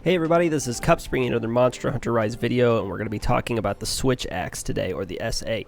Hey everybody, this is Cups bringing another Monster Hunter Rise video, and we're going to be talking about the Switch Axe today, or the SA.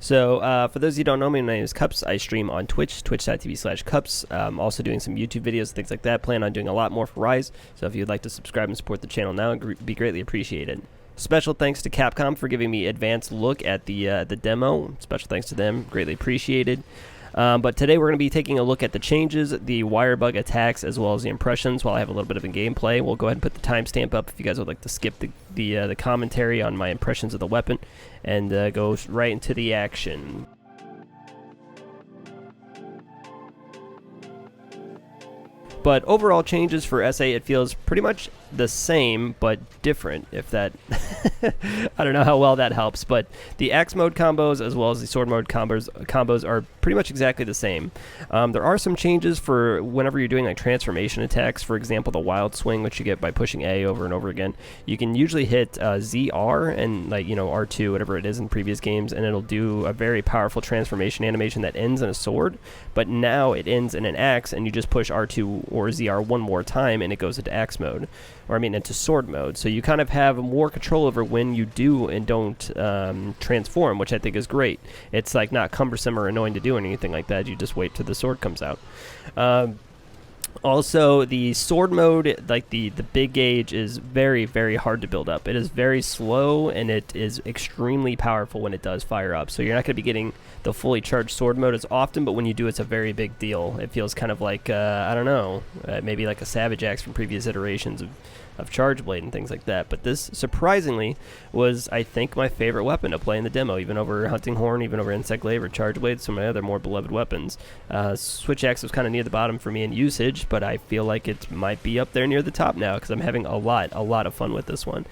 So, for those of you who don't know me, my name is Cups. I stream on Twitch, twitch.tv/Cups. Also doing some YouTube videos, things like that. Plan on doing a lot more for Rise, so if you'd like to subscribe and support the channel now, it would be greatly appreciated. Special thanks to Capcom for giving me advanced look at the demo. Special thanks to them, greatly appreciated. But today we're going to be taking a look at the changes, the wire bug attacks, as well as the impressions. While I have a little bit of a gameplay, we'll go ahead and put the timestamp up if you guys would like to skip the commentary on my impressions of the weapon, and go right into the action. But overall changes for SA, it feels pretty much the same, but different, if that... I don't know how well that helps, but the axe mode combos as well as the sword mode combos are pretty much exactly the same. There are some changes for whenever you're doing like transformation attacks. For example, the wild swing, which you get by pushing A over and over again. You can usually hit ZR and R2, whatever it is in previous games, and it'll do a very powerful transformation animation that ends in a sword, but now it ends in an axe, and you just push R2 or ZR one more time and it goes into axe mode, or I mean into sword mode. So you kind of have more control over when you do and don't transform, which I think is great. It's like not cumbersome or annoying to do or anything like that. You just wait till the sword comes out. Also, the sword mode, like the big gauge, is very, very hard to build up. It is very slow, and it is extremely powerful when it does fire up. So you're not going to be getting the fully charged sword mode as often, but when you do, it's a very big deal. It feels kind of like, I don't know, maybe like a Savage Axe from previous iterations of Charge Blade and things like that. But this, surprisingly, was, I think, my favorite weapon to play in the demo, even over Hunting Horn, even over Insect Glaive or Charge Blade, some of my other more beloved weapons. Switch Axe was kind of near the bottom for me in usage, but I feel like it might be up there near the top now because I'm having a lot of fun with this one.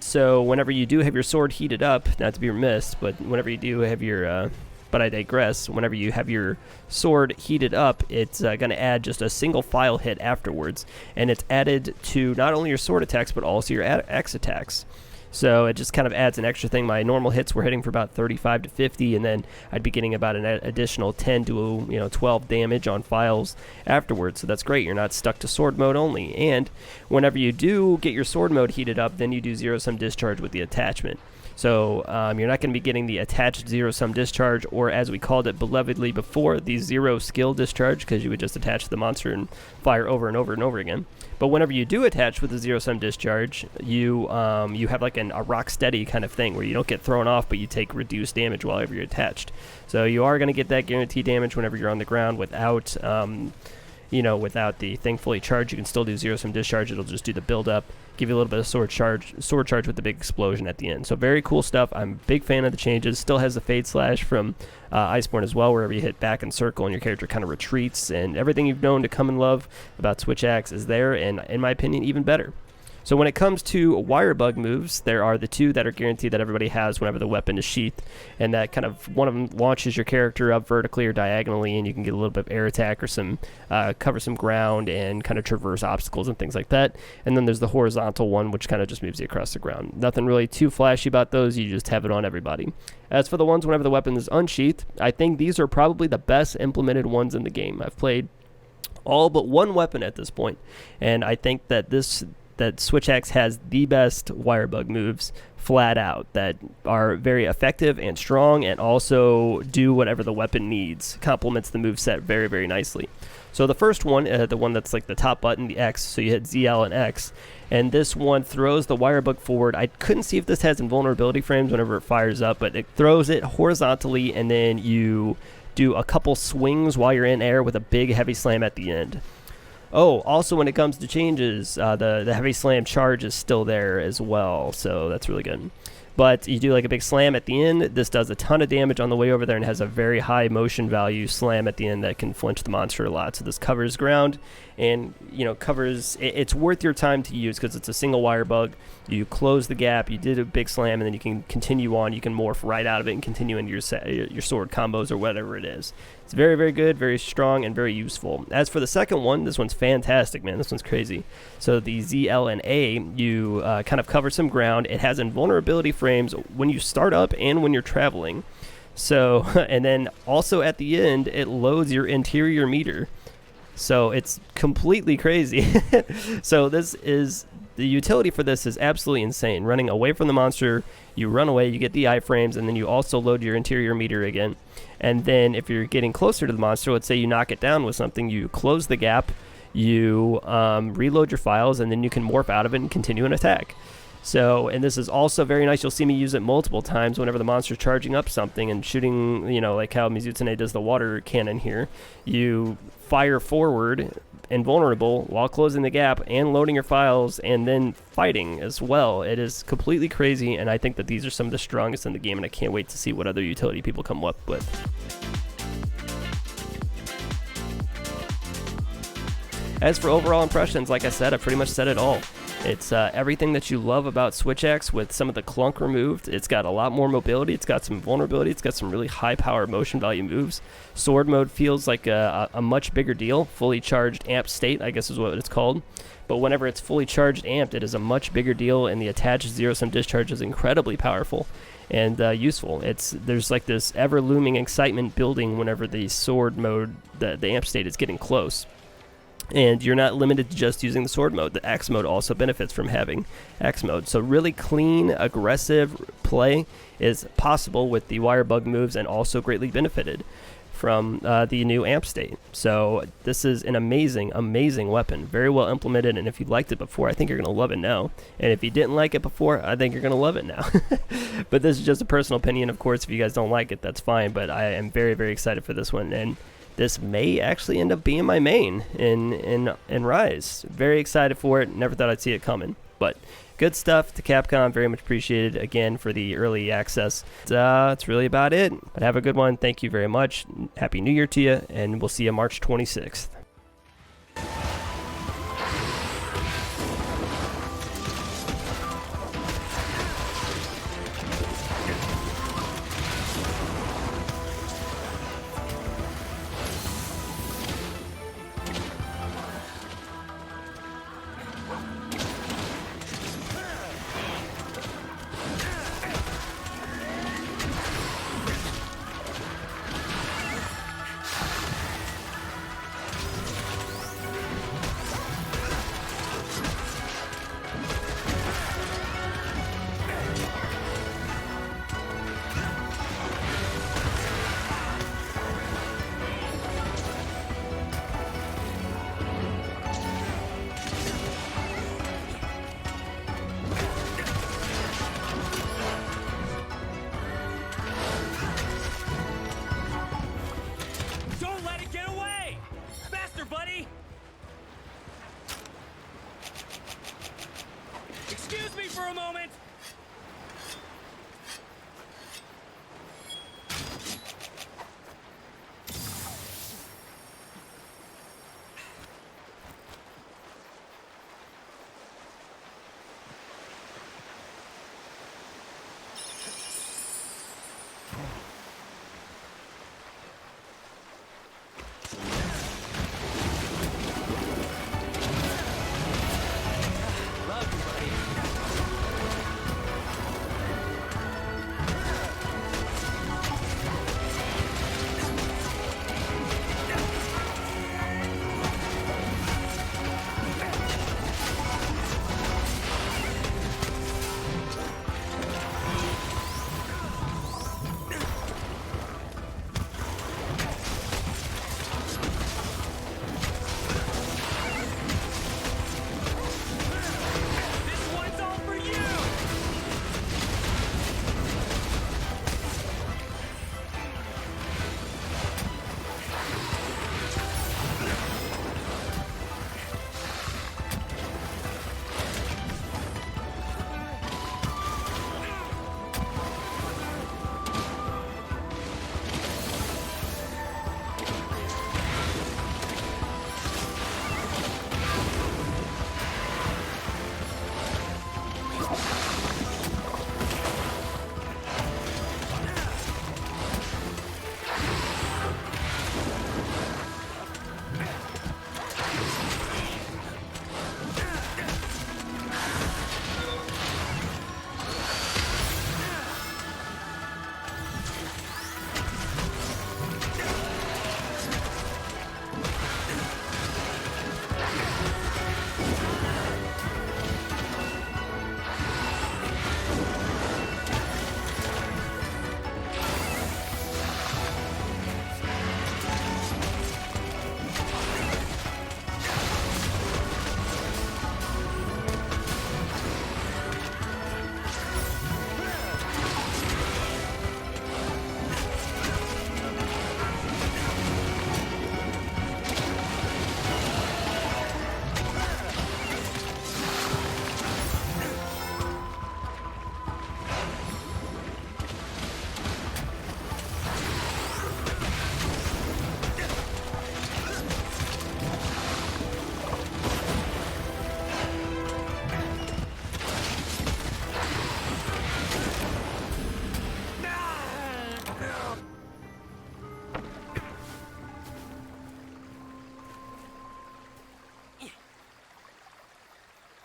So whenever you do have your sword heated up, not to be remiss, but whenever you do have your... but I digress. Whenever you have your sword heated up, it's going to add just a single file hit afterwards, and it's added to not only your sword attacks but also your axe attacks. So it just kind of adds an extra thing. My normal hits were hitting for about 35 to 50, and then I'd be getting about an additional 10 to 12 damage on files afterwards. So that's great. You're not stuck to sword mode only. And whenever you do get your sword mode heated up, then you do zero-sum discharge with the attachment. So you're not going to be getting the attached zero-sum discharge, or as we called it belovedly before, the zero skill discharge, because you would just attach the monster and fire over and over and over again. But whenever you do attach with the zero-sum discharge, you have like a rock steady kind of thing where you don't get thrown off, but you take reduced damage while you're attached. So you are going to get that guaranteed damage whenever you're on the ground without... without the thing fully charged. You can still do zero-sum discharge. It'll just do the build-up, give you a little bit of sword charge with the big explosion at the end. So very cool stuff. I'm a big fan of the changes. Still has the Fade Slash from Iceborne as well, wherever you hit back and circle and your character kind of retreats, and everything you've known to come and love about Switch Axe is there, and in my opinion, even better. So when it comes to wire bug moves, there are the two that are guaranteed that everybody has whenever the weapon is sheathed, and that kind of one of them launches your character up vertically or diagonally, and you can get a little bit of air attack or some cover some ground and kind of traverse obstacles and things like that. And then there's the horizontal one, which kind of just moves you across the ground. Nothing really too flashy about those. You just have it on everybody. As for the ones whenever the weapon is unsheathed, I think these are probably the best implemented ones in the game. I've played all but one weapon at this point, and I think that that Switch Axe has the best wire bug moves flat out that are very effective and strong, and also do whatever the weapon needs. Complements the moveset very, very nicely. So the first one, the one that's like the top button, the X, so you hit ZL and X, and this one throws the wire bug forward. I couldn't see if this has invulnerability frames whenever it fires up, but it throws it horizontally, and then you do a couple swings while you're in air with a big heavy slam at the end. Oh, also when it comes to changes, the heavy slam charge is still there as well, so that's really good. But you do like a big slam at the end. This does a ton of damage on the way over there and has a very high motion value slam at the end that can flinch the monster a lot. So this covers ground and, it's worth your time to use because it's a single wire bug. You close the gap, you did a big slam, and then you can continue on. You can morph right out of it and continue into your sword combos or whatever it is. It's very, very good, very strong, and very useful. As for the second one, this one's fantastic, man. This one's crazy. So the ZL and A, you kind of cover some ground. It has invulnerability frames when you start up and when you're traveling. So, and then also at the end, it loads your interior meter. So it's completely crazy. So this is the utility for this is absolutely insane. Running away from the monster, you run away, you get the iframes, and then you also load your interior meter again. And then if you're getting closer to the monster, let's say you knock it down with something, you close the gap, you reload your files, and then you can morph out of it and continue an attack. So, and this is also very nice. You'll see me use it multiple times whenever the monster's charging up something and shooting, you know, like how Mizutsune does the water cannon here. You fire forward, invulnerable, while closing the gap and loading your files and then fighting as well. It is completely crazy, and I think that these are some of the strongest in the game, and I can't wait to see what other utility people come up with. As for overall impressions, like I said, I pretty much said it all. It's everything that you love about Switch Axe with some of the clunk removed. It's got a lot more mobility. It's got some vulnerability. It's got some really high power motion value moves. Sword mode feels like a much bigger deal. Fully charged amp state, I guess is what it's called. But whenever it's fully charged amped, it is a much bigger deal, and the attached zero-sum discharge is incredibly powerful and useful. There's like this ever-looming excitement building whenever the sword mode, the amp state is getting close. And you're not limited to just using the sword mode. The axe mode also benefits from having axe mode. So really clean, aggressive play is possible with the wire bug moves, and also greatly benefited from the new amp state. So this is an amazing, amazing weapon. Very well implemented, and if you liked it before, I think you're going to love it now. And if you didn't like it before, I think you're going to love it now. But this is just a personal opinion. Of course, if you guys don't like it, that's fine. But I am very, very excited for this one. And this may actually end up being my main in Rise. Very excited for it. Never thought I'd see it coming. But good stuff to Capcom. Very much appreciated again for the early access. That's really about it. But have a good one. Thank you very much. Happy New Year to you. And we'll see you March 26th.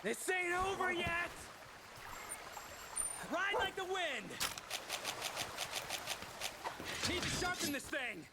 This ain't over yet! Ride like the wind! Need to sharpen this thing!